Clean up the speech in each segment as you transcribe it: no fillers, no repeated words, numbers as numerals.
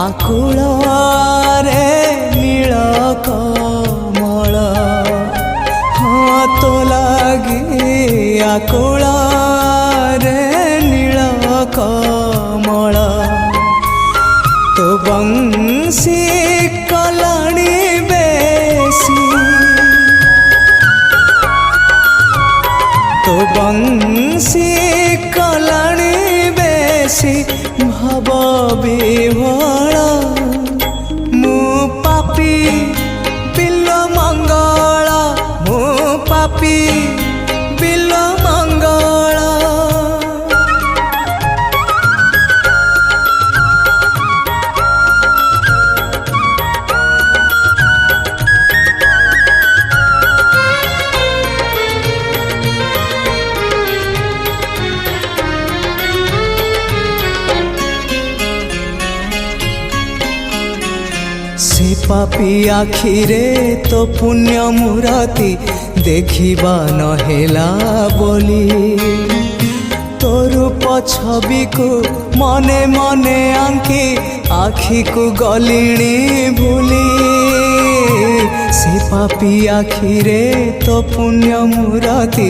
ଆକୁଳରେ ନୀଳ କମଳ ହଁ ତୋ ଲାଗି ଆକୁଳରେ ନୀଳ କମଳ ତୋ ବଂଶୀ କଲାଣି ବେଶୀ ତୋ ବଂଶୀ କଲାଣି ବେଶୀ ଭବ ବିଭୋଳ ମୁଁ ପାପୀ ବିଲ ମଙ୍ଗଳ ମୁଁ ପାପୀ ବିଲ ମଙ୍ଗଳ से पापी आखिरे तो पुण्य मूरति देखिबा नहेला बोली तो रूप छवि को मने मने आंकी आखि को गलिणी भूली से पापी आखिरे तो पुण्य मूरति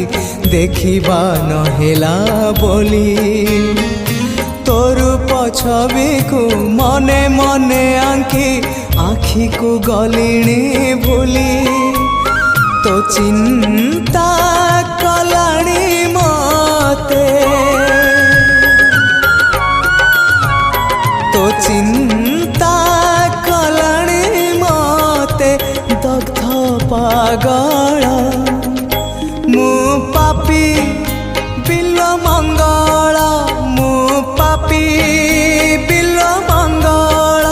देखिबा नहेला बोली तो रूप छवि को मने मने आंकी आखि को गलिणी भूली तो चिंता कलाणी मते तो चिंता कलाणी मते दग्ध पागल मु पापी बिल मंगल मु पापी बिल मंगल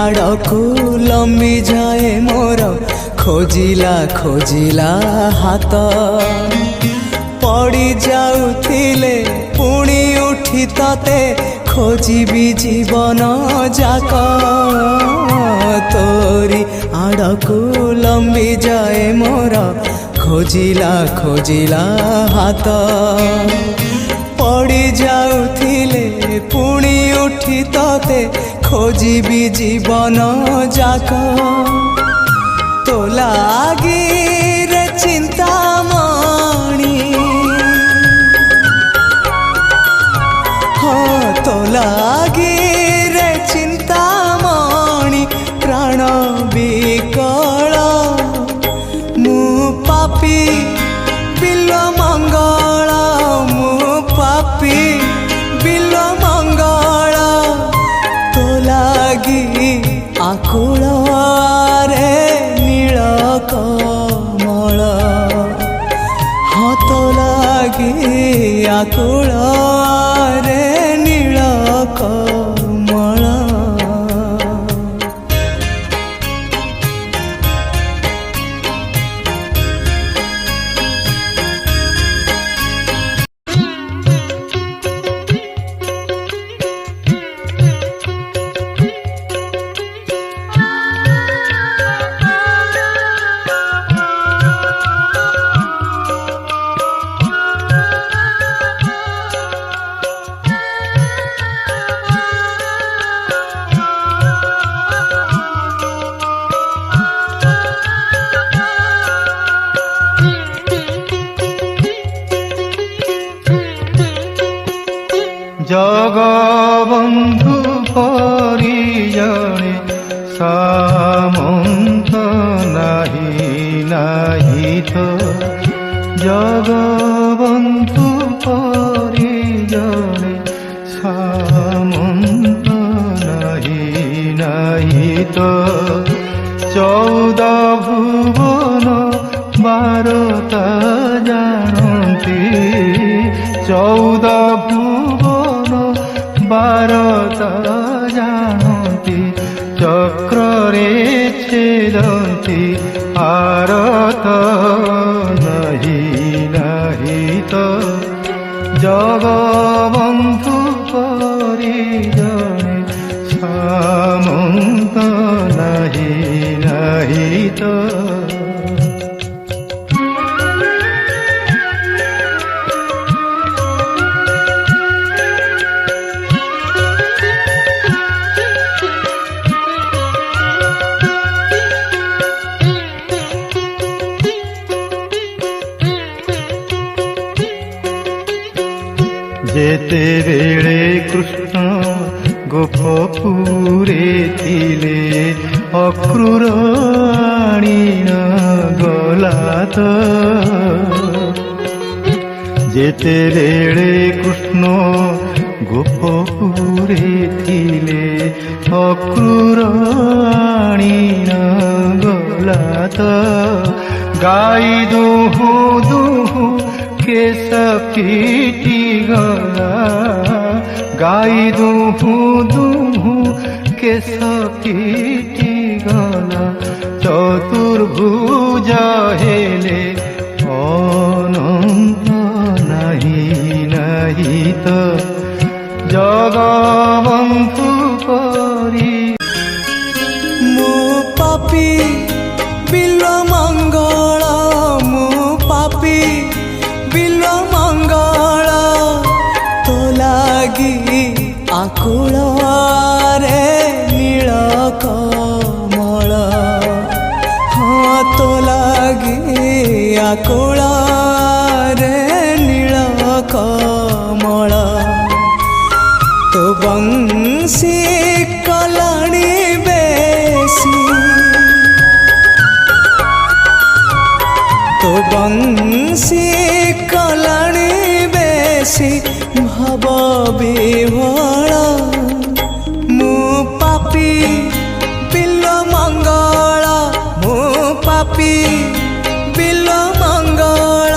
आड़कू लंबी जाए मोर खोजिला खोजिला हाथ पड़ी जाउथिले पुणी उठी तते खोजिबी जीवन जाक तोरी आड़कू लंबी जाए मोर खोजिला खोजिला हाथ पड़ी जाउथिले पुणी उठी तते खोजिबी जीवन जाक तो लागी रे चिंतामणि हाँ तो लागी रे चिंतामणि प्राण विकल मु पापी बिल मंगल मु पापी बिल मंगल तो लागी आकुଳରେ नील कमल हाँ तो लागी आकुଳରେ नील कमल जगबंधु परिजने सामंत नाही तो जगबंधु परिजने सामंत नाही तो 14 भुवन 12ता जानती 14 भुवन 12ता जानती चक्रे छेदंती आरत नहीं ତ ଜଗବନ୍ଧୁ ପରି ଜଣେ ସାମନ୍ତ ନାହିଁ ତ। ଯେତେବେଳେ କୃଷ୍ଣ ଗୋପପୁରେ ଥିଲେ ଅକ୍ରୂର ଆଣିନ ଗଲା ତ। ଯେତେବେଳେ କୃଷ୍ଣ ଗୋପପୁରେ ଥିଲେ ଅକ୍ରୂର ଆଣିନ ଗଲା ତ। ଗାଈ ଦୁହୁଁ ଦୁହୁଁ କେଶ ଫିଟି ଗଲା। ଗାଈ ଦୁହୁଁ ଦୁହୁଁ କେଶ ଫିଟି ଗଲା। ଚତୁର୍ଭୁଜ ହେଲେ ଅନନ୍ତ ନାହିଁ ତ ଜଗବନ୍ଧୁ ପରି। ମୁଁ ପାପୀ ବିଲ ମଙ୍ଗଳ, ମୁଁ ପାପୀ ବିଲ ମଙ୍ଗଳ, ତୋ ଲାଗି ଆକୁଳରେ ନୀଳ କମଳ। ହଁ ତୋ ଲାଗି ଆକୁଳରେ ନୀଳ କମଳ। ତୋ ବଂଶୀ କଲାଣି ବେଶୀ, ତୋ ବଂଶୀ କଲାଣି ବେଶୀ ଭବ ବିହ୍ୱଳ। ମୁଁ ପାପୀ ବିଲ ମଙ୍ଗଳ, ମୁଁ ପାପୀ ବିଲ ମଙ୍ଗଳ।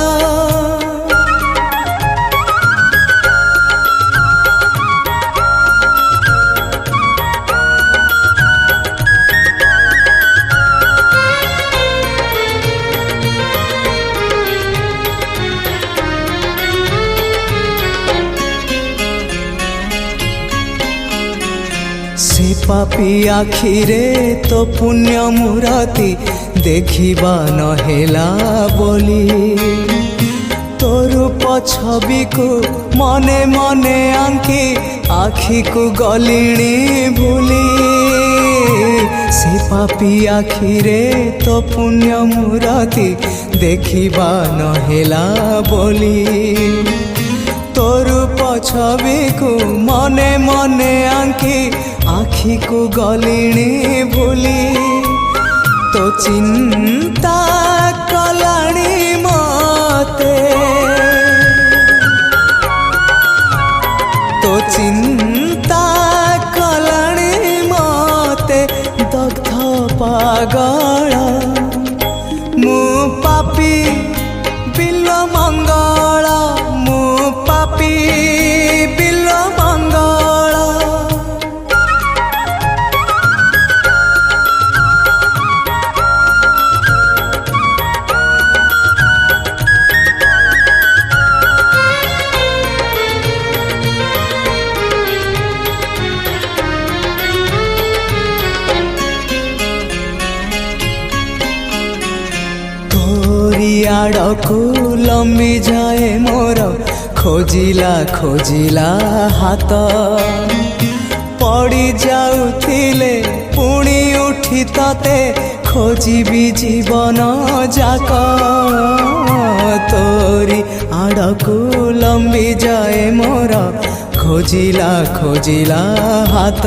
ସେ ପାପୀ ଆଖିରେ ତୋ ପୁଣ୍ୟ ମୂରତି ଦେଖିବା ନହେଲା ବୋଲି। ତୋ ରୂପ ଛବିକୁ ମନେ ମନେ ଆଙ୍କି ଆଖିକୁ ଗଲିଣି ଭୁଲି। ସେ ପାପୀ ଆଖିରେ ତୋ ପୁଣ୍ୟ ମୂରତି ଦେଖିବା ନହେଲା ବୋଲି। ତୋ ରୂପ ଛବିକୁ ମନେ ମନେ ଆଙ୍କି ଆଖିକୁ ଗଲିଣି ଭୁଲି। ତୋ ଚିନ୍ତା କଲାଣି ମତେ, ତୋ ଚିନ୍ତା କଲାଣି ମତେ ଦଗ୍ଧ ପାଗଳ। ମୁଁ ପାପୀ ବିଲ ମଙ୍ଗଳ, ମୁଁ ପାପୀ ବିଲ ମଙ୍ଗଳ। ଆଡ଼କୁ ଲମ୍ବି ଯାଏ ମୋର ଖୋଜିଲା ଖୋଜିଲା ହାତ। ପଡ଼ି ଯାଉଥିଲେ ପୁଣି ଉଠି ତତେ ଖୋଜିବି ଜୀବନ ଯାକ। ତୋରି ଆଡ଼କୁ ଲମ୍ବି ଯାଏ ମୋର ଖୋଜିଲା ଖୋଜିଲା ହାତ।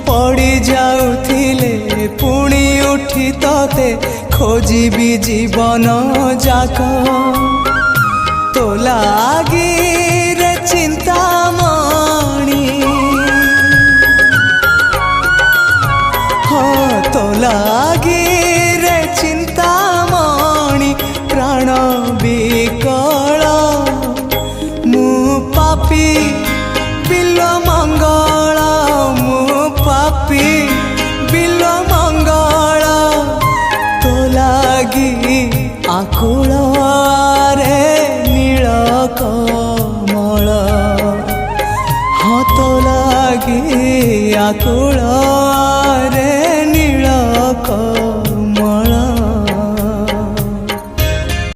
ପଡ଼ି ଯାଉଥିଲେ ପୁଣି ଉଠି ତତେ ଖୋଜିବି ଜୀବନ ଯାକ। ତୋ ଲାଗିରେ ଚିନ୍ତାମଣି, ହଁ ତୋ ଲାଗିରେ ଚିନ୍ତାମଣି ପ୍ରାଣ ବିକଳ। ମୁଁ ପାପୀ ବିଲ ମଙ୍ଗଳ, ମୁଁ ପାପୀ ବିଲ ମଙ୍ଗଳ। ତୋ ଲାଗି ଆକୁଳରେ कमल हाथ लागे आकुल